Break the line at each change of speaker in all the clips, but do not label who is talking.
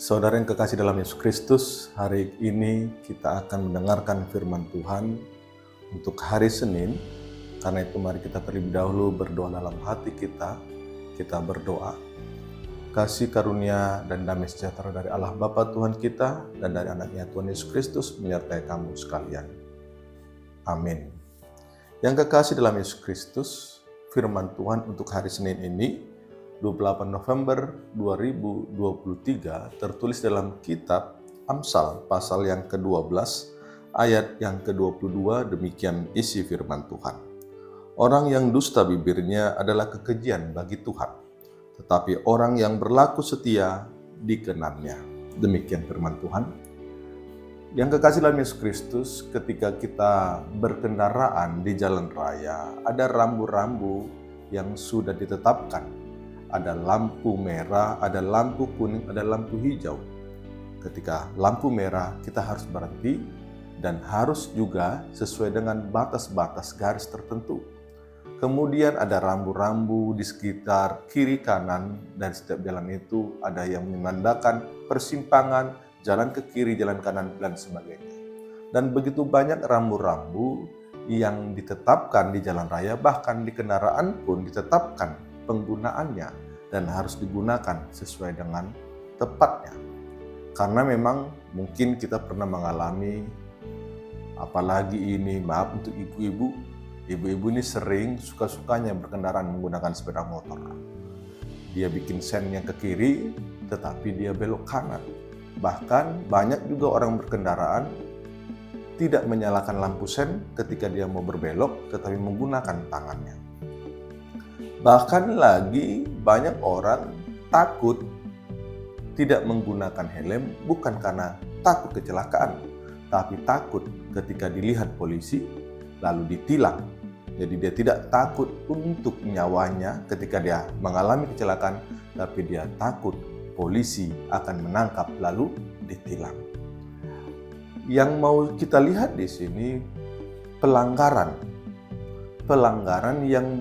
Saudara yang kekasih dalam Yesus Kristus, hari ini kita akan mendengarkan firman Tuhan untuk hari Senin. Karena itu mari kita terlebih dahulu berdoa dalam hati kita. Kita berdoa. Kasih karunia dan damai sejahtera dari Allah Bapa Tuhan kita dan dari anaknya Tuhan Yesus Kristus menyertai kamu sekalian. Amin. Yang kekasih dalam Yesus Kristus, firman Tuhan untuk hari Senin ini 28 November 2023 tertulis dalam kitab Amsal pasal yang ke-12 ayat yang ke-22. Demikian isi firman Tuhan. Orang yang dusta bibirnya adalah kekejian bagi Tuhan, tetapi orang yang berlaku setia dikenannya. Demikian firman Tuhan. Yang kekasih dalam Yesus Kristus, ketika kita berkendaraan di jalan raya, ada rambu-rambu yang sudah ditetapkan. Ada lampu merah, ada lampu kuning, ada lampu hijau. Ketika lampu merah, kita harus berhenti dan harus juga sesuai dengan batas-batas garis tertentu. Kemudian ada rambu-rambu di sekitar kiri kanan, dan setiap jalan itu ada yang menandakan persimpangan, jalan ke kiri, jalan kanan, dan sebagainya. Dan begitu banyak rambu-rambu yang ditetapkan di jalan raya, bahkan di kendaraan pun ditetapkan penggunaannya dan harus digunakan sesuai dengan tepatnya. Karena memang mungkin kita pernah mengalami, apalagi ini maaf untuk ibu-ibu ini sering suka-sukanya berkendaraan menggunakan sepeda motor. Dia bikin sen yang ke kiri tetapi dia belok kanan. Bahkan banyak juga orang berkendaraan tidak menyalakan lampu sen ketika dia mau berbelok tetapi menggunakan tangannya. Bahkan lagi banyak orang takut tidak menggunakan helm bukan karena takut kecelakaan, tapi takut ketika dilihat polisi lalu ditilang. Jadi dia tidak takut untuk nyawanya ketika dia mengalami kecelakaan, tapi dia takut polisi akan menangkap lalu ditilang. Yang mau kita lihat di sini pelanggaran yang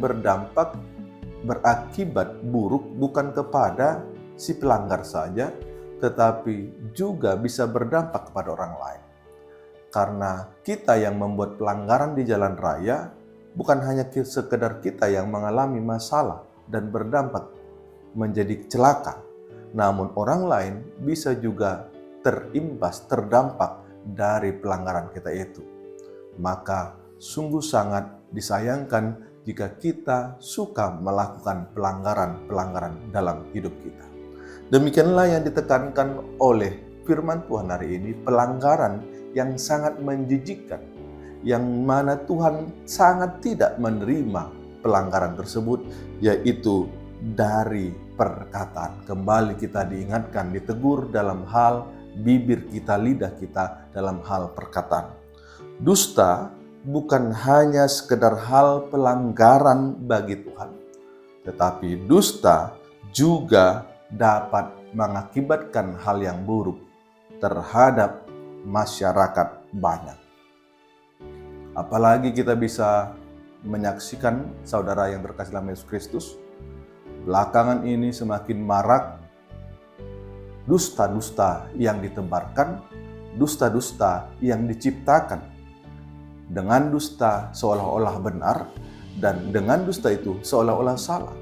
berakibat buruk bukan kepada si pelanggar saja, tetapi juga bisa berdampak kepada orang lain. Karena kita yang membuat pelanggaran di jalan raya, bukan hanya sekedar kita yang mengalami masalah dan berdampak menjadi celaka, namun orang lain bisa juga terdampak dari pelanggaran kita itu. Maka sungguh sangat disayangkan jika kita suka melakukan pelanggaran dalam hidup kita. Demikianlah yang ditekankan oleh firman Tuhan hari ini, pelanggaran yang sangat menjijikkan, yang mana Tuhan sangat tidak menerima pelanggaran tersebut, yaitu dari perkataan. Kembali kita diingatkan, ditegur dalam hal bibir kita, lidah kita, dalam hal perkataan. Dusta bukan hanya sekedar hal pelanggaran bagi Tuhan, tetapi dusta juga dapat mengakibatkan hal yang buruk terhadap masyarakat banyak. Apalagi kita bisa menyaksikan saudara yang terkasih dalam Yesus Kristus, belakangan ini semakin marak dusta-dusta yang ditebarkan, dusta-dusta yang diciptakan. Dengan dusta seolah-olah benar, dan dengan dusta itu seolah-olah salah.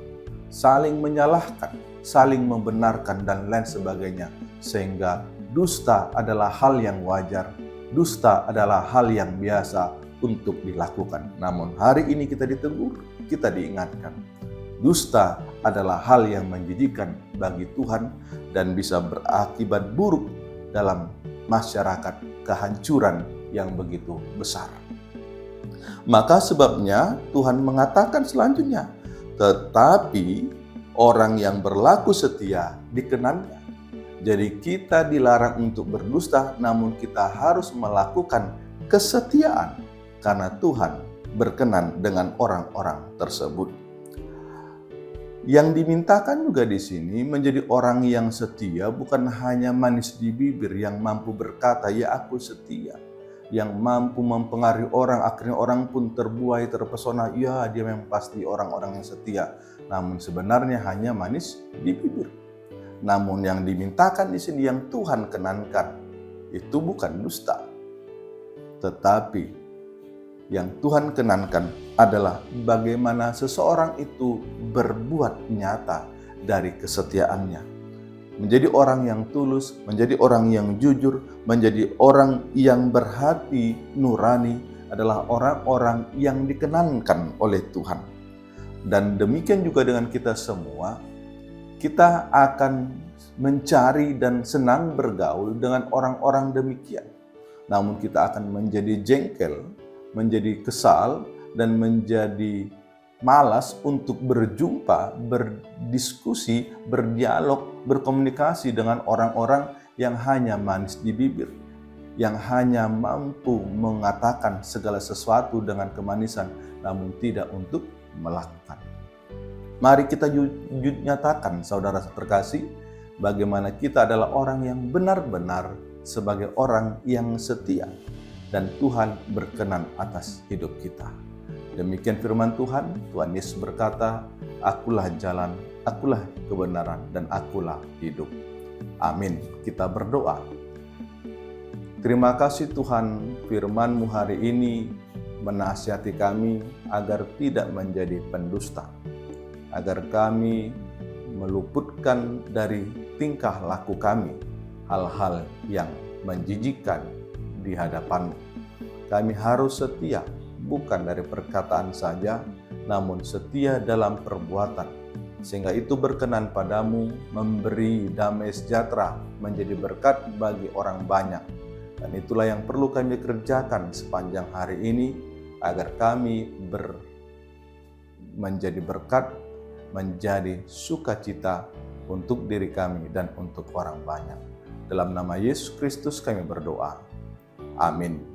Saling menyalahkan, saling membenarkan, dan lain sebagainya. Sehingga dusta adalah hal yang wajar, dusta adalah hal yang biasa untuk dilakukan. Namun hari ini kita ditegur, kita diingatkan. Dusta adalah hal yang menjijikkan bagi Tuhan dan bisa berakibat buruk dalam masyarakat, kehancuran yang begitu besar. Maka sebabnya Tuhan mengatakan selanjutnya, tetapi orang yang berlaku setia dikenannya. Jadi kita dilarang untuk berdusta, namun kita harus melakukan kesetiaan karena Tuhan berkenan dengan orang-orang tersebut. Yang dimintakan juga di sini menjadi orang yang setia, bukan hanya manis di bibir yang mampu berkata, "Ya aku setia." Yang mampu mempengaruhi orang, akhirnya orang pun terbuai, terpesona, ya dia memang pasti orang-orang yang setia. Namun sebenarnya hanya manis di bibir. Namun yang dimintakan di sini yang Tuhan kenankan itu bukan dusta. Tetapi yang Tuhan kenankan adalah bagaimana seseorang itu berbuat nyata dari kesetiaannya. Menjadi orang yang tulus, menjadi orang yang jujur, menjadi orang yang berhati nurani adalah orang-orang yang dikenankan oleh Tuhan. Dan demikian juga dengan kita semua, kita akan mencari dan senang bergaul dengan orang-orang demikian. Namun kita akan menjadi jengkel, menjadi kesal, dan menjadi malas untuk berjumpa, berdiskusi, berdialog, berkomunikasi dengan orang-orang yang hanya manis di bibir, yang hanya mampu mengatakan segala sesuatu dengan kemanisan, namun tidak untuk melakukan. Mari kita nyatakan, saudara terkasih, bagaimana kita adalah orang yang benar-benar sebagai orang yang setia dan Tuhan berkenan atas hidup kita. Demikian firman Tuhan. Tuhan Yesus berkata, "Akulah jalan, akulah kebenaran, dan akulah hidup." Amin. Kita berdoa. Terima kasih Tuhan, firman-Mu hari ini menasihati kami agar tidak menjadi pendusta, agar kami meluputkan dari tingkah laku kami hal-hal yang menjijikkan di hadapan-Mu. Kami harus setia, bukan dari perkataan saja, namun setia dalam perbuatan, sehingga itu berkenan padamu, memberi damai sejahtera, menjadi berkat bagi orang banyak. Dan itulah yang perlu kami kerjakan sepanjang hari ini, agar kami menjadi berkat, menjadi sukacita untuk diri kami dan untuk orang banyak. Dalam nama Yesus Kristus kami berdoa. Amin.